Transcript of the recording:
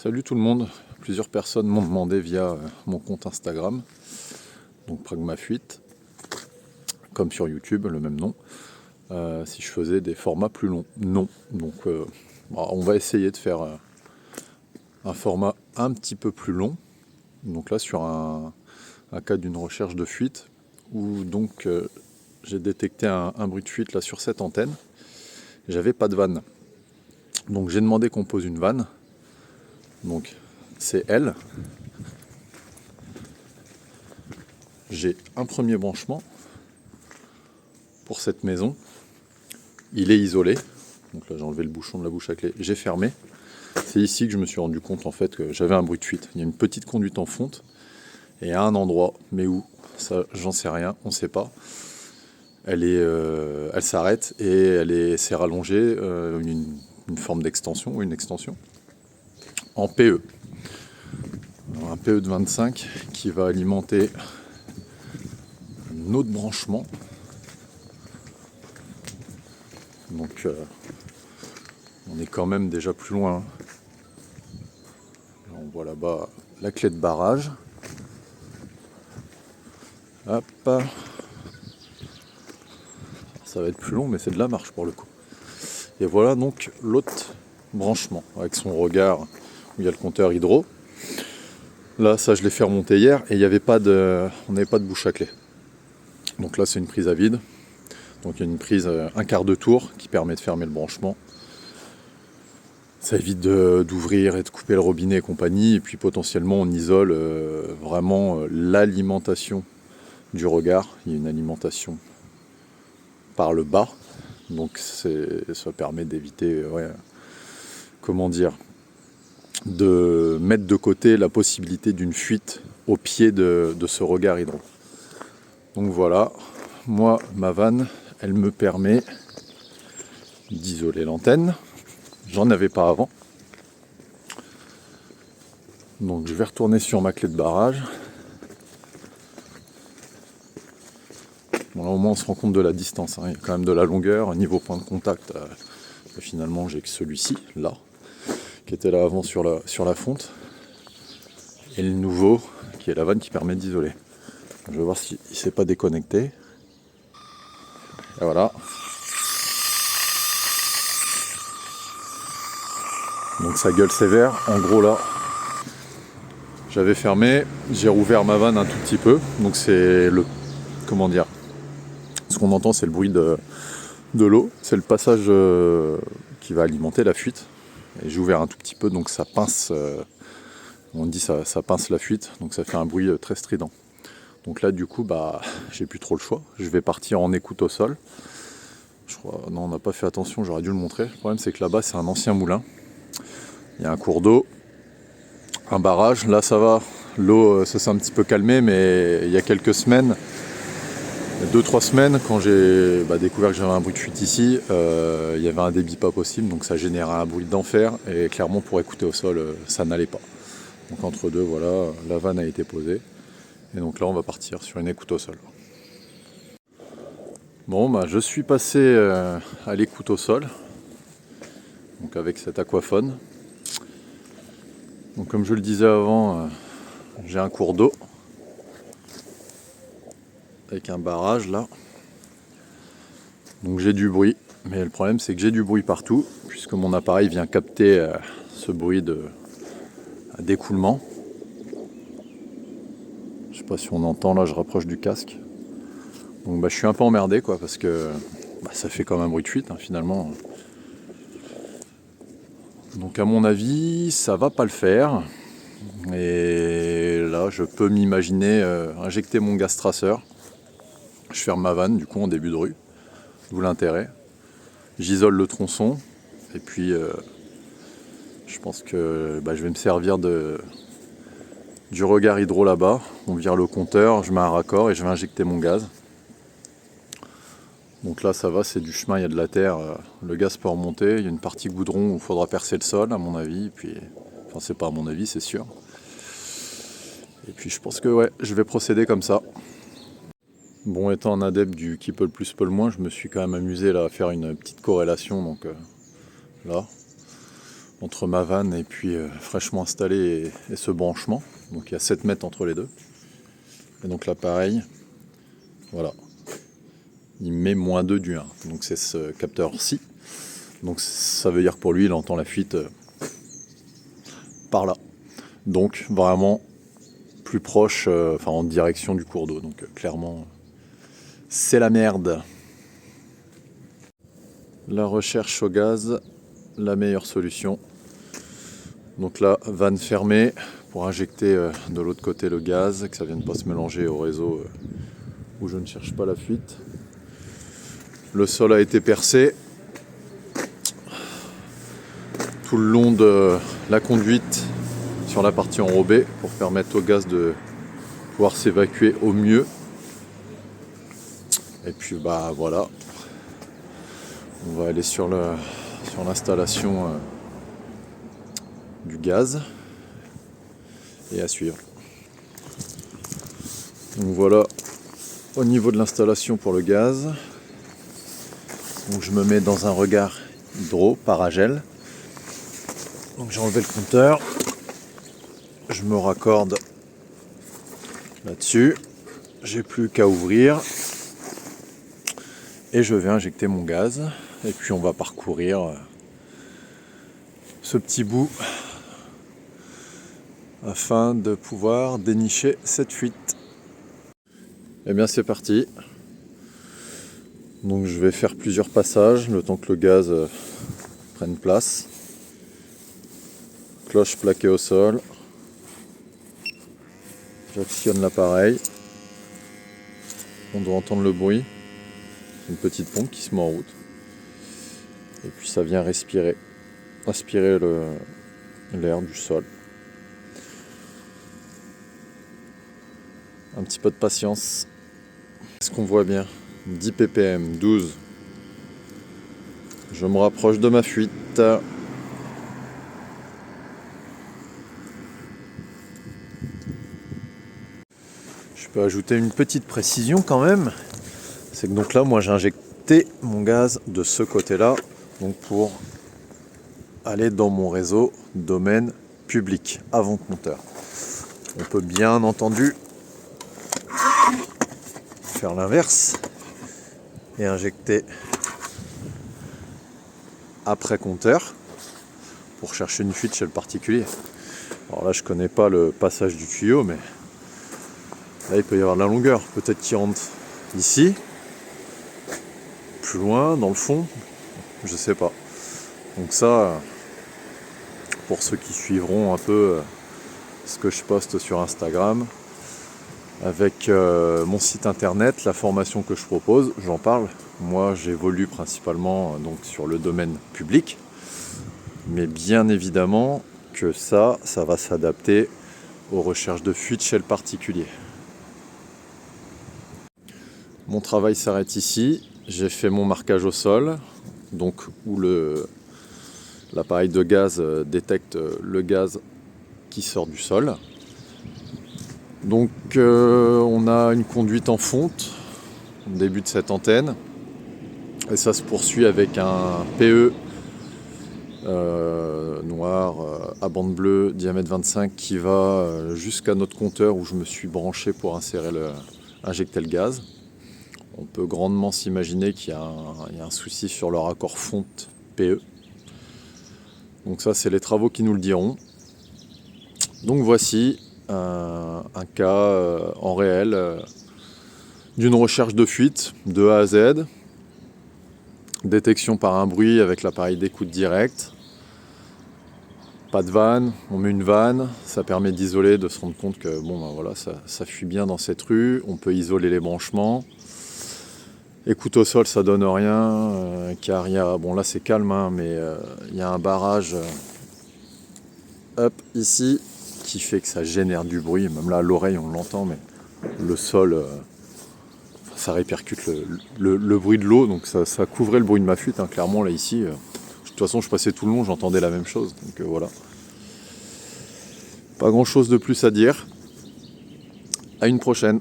Salut tout le monde, plusieurs personnes m'ont demandé via mon compte Instagram, donc Pragmafuite, comme sur YouTube, le même nom, si je faisais des formats plus longs. Non, donc on va essayer de faire un format un petit peu plus long, donc là sur un cas d'une recherche de fuite, où donc j'ai détecté un bruit de fuite là sur cette antenne, j'avais pas de vanne. Donc j'ai demandé qu'on pose une vanne, donc c'est elle. J'ai un premier branchement pour cette maison. Il est isolé. Donc là j'ai enlevé le bouchon de la bouche à clé. J'ai fermé. C'est ici que je me suis rendu compte en fait que j'avais un bruit de fuite. Il y a une petite conduite en fonte. Et à un endroit, mais où, ça j'en sais rien, on ne sait pas. Elle s'arrête et s'est rallongée une forme d'extension ou une extension en PE. Alors, un PE de 25 qui va alimenter un autre branchement. Donc on est quand même déjà plus loin. On voit là-bas la clé de barrage. Hop. Ça va être plus long, mais c'est de la marche pour le coup. Et voilà donc l'autre branchement avec son regard où il y a le compteur hydro. Là, ça je l'ai fait remonter hier et il n'y avait pas de, on n'avait pas de bouche à clé. Donc là, c'est une prise à vide. Donc il y a une prise un quart de tour qui permet de fermer le branchement. Ça évite d'ouvrir et de couper le robinet et compagnie. Et puis potentiellement, on isole vraiment l'alimentation du regard. Il y a une alimentation par le bas. Donc ça permet d'éviter, de mettre de côté la possibilité d'une fuite au pied de ce regard hydro. Donc voilà, moi, ma vanne, elle me permet d'isoler l'antenne. J'en avais pas avant. Donc je vais retourner sur ma clé de barrage. Bon, là au moins on se rend compte de la distance, hein. Il y a quand même de la longueur. Au niveau point de contact, finalement j'ai que celui-ci, là, qui était là avant sur la fonte. Et le nouveau, qui est la vanne qui permet d'isoler. Je vais voir s'il ne s'est pas déconnecté. Et voilà. Donc ça gueule sévère. En gros là, j'avais fermé, j'ai rouvert ma vanne un tout petit peu. Donc c'est le... Comment dire ? Ce qu'on entend, c'est le bruit de l'eau. C'est le passage qui va alimenter la fuite. Et j'ai ouvert un tout petit peu, donc ça pince... on dit ça pince la fuite, donc ça fait un bruit très strident. Donc là du coup, j'ai plus trop le choix. Je vais partir en écoute au sol. Je crois, non, on n'a pas fait attention, j'aurais dû le montrer. Le problème c'est que là-bas c'est un ancien moulin. Il y a un cours d'eau, un barrage. Là ça va, l'eau ça s'est un petit peu calmé, mais il y a quelques semaines, 2-3 semaines, quand j'ai découvert que j'avais un bruit de fuite ici, il y avait un débit pas possible, donc ça générait un bruit d'enfer. Et clairement pour écouter au sol, ça n'allait pas. Donc entre deux, voilà, la vanne a été posée. Et donc là on va partir sur une écoute au sol. Bon, je suis passé à l'écoute au sol, donc avec cet aquaphone. Donc comme je le disais avant, j'ai un cours d'eau avec un barrage là. Donc j'ai du bruit, mais le problème c'est que j'ai du bruit partout, puisque mon appareil vient capter ce bruit d'écoulement. Je sais pas si on entend, là je rapproche du casque. Donc je suis un peu emmerdé quoi, parce que ça fait comme un bruit de fuite finalement. Donc à mon avis, ça va pas le faire. Et là, je peux m'imaginer injecter mon gaz traceur. Je ferme ma vanne du coup en début de rue, d'où l'intérêt. J'isole le tronçon et puis je pense que je vais me servir du regard hydro là-bas. On vire le compteur, je mets un raccord et je vais injecter mon gaz. Donc là ça va, c'est du chemin, il y a de la terre, le gaz peut remonter, il y a une partie goudron où il faudra percer le sol à mon avis, puis enfin c'est pas à mon avis, c'est sûr. Et puis je pense que je vais procéder comme ça. Bon, étant un adepte du qui peut le plus peut le moins, je me suis quand même amusé là à faire une petite corrélation, donc là. entre ma vanne et puis fraîchement installée et ce branchement. Donc il y a 7 mètres entre les deux. Et donc là pareil, voilà, il met -2 du 1. Donc c'est ce capteur-ci. Donc ça veut dire que pour lui il entend la fuite par là. Donc vraiment plus proche, en direction du cours d'eau. Donc clairement c'est la merde. La recherche au gaz, la meilleure solution. Donc là, vanne fermée pour injecter de l'autre côté le gaz, que ça ne vienne pas se mélanger au réseau où je ne cherche pas la fuite. Le sol a été percé. Tout le long de la conduite sur la partie enrobée pour permettre au gaz de pouvoir s'évacuer au mieux. Et puis voilà, on va aller sur l'installation du gaz et à suivre. Donc voilà au niveau de l'installation pour le gaz. Donc je me mets dans un regard hydro paragel. Donc j'ai enlevé le compteur. Je me raccorde là-dessus. J'ai plus qu'à ouvrir. Et je vais injecter mon gaz. Et puis on va parcourir ce petit bout afin de pouvoir dénicher cette fuite. Et bien c'est parti. Donc je vais faire plusieurs passages le temps que le gaz prenne place. Cloche plaquée au sol. J'actionne l'appareil. On doit entendre le bruit. Une petite pompe qui se met en route. Et puis ça vient aspirer l'air du sol. Un petit peu de patience. Est-ce qu'on voit bien? 10 ppm, 12. Je me rapproche de ma fuite. Je peux ajouter une petite précision quand même. C'est que donc là, moi j'ai injecté mon gaz de ce côté-là, donc pour aller dans mon réseau domaine public avant compteur. On peut bien entendu faire l'inverse et injecter après compteur pour chercher une fuite chez le particulier. Alors là je connais pas le passage du tuyau, mais là il peut y avoir de la longueur. Peut-être qu'il rentre ici, plus loin, dans le fond, je sais pas. Donc ça, pour ceux qui suivront un peu ce que je poste sur Instagram, avec mon site internet, la formation que je propose, j'en parle. Moi j'évolue principalement donc sur le domaine public, mais bien évidemment que ça va s'adapter aux recherches de fuite chez le particulier. Mon travail s'arrête ici. J'ai fait mon marquage au sol, donc où l'appareil de gaz détecte le gaz qui sort du sol. Donc on a une conduite en fonte au début de cette antenne et ça se poursuit avec un PE noir à bande bleue diamètre 25 qui va jusqu'à notre compteur où je me suis branché pour injecter le gaz. On peut grandement s'imaginer qu'il y a un souci sur le raccord fonte PE. Donc ça c'est les travaux qui nous le diront. Donc voici un cas en réel d'une recherche de fuite de A à Z. Détection par un bruit avec l'appareil d'écoute direct. Pas de vanne, on met une vanne, ça permet d'isoler, de se rendre compte que voilà, ça fuit bien dans cette rue, on peut isoler les branchements. Écoute au sol, ça donne rien, car bon là c'est calme, hein, mais il y a un barrage ici qui fait que ça génère du bruit, même là à l'oreille on l'entend, mais le sol, ça répercute le bruit de l'eau, donc ça couvrait le bruit de ma fuite, hein, clairement là ici. De toute façon je passais tout le long, j'entendais la même chose, donc voilà. Pas grand chose de plus à dire. À une prochaine.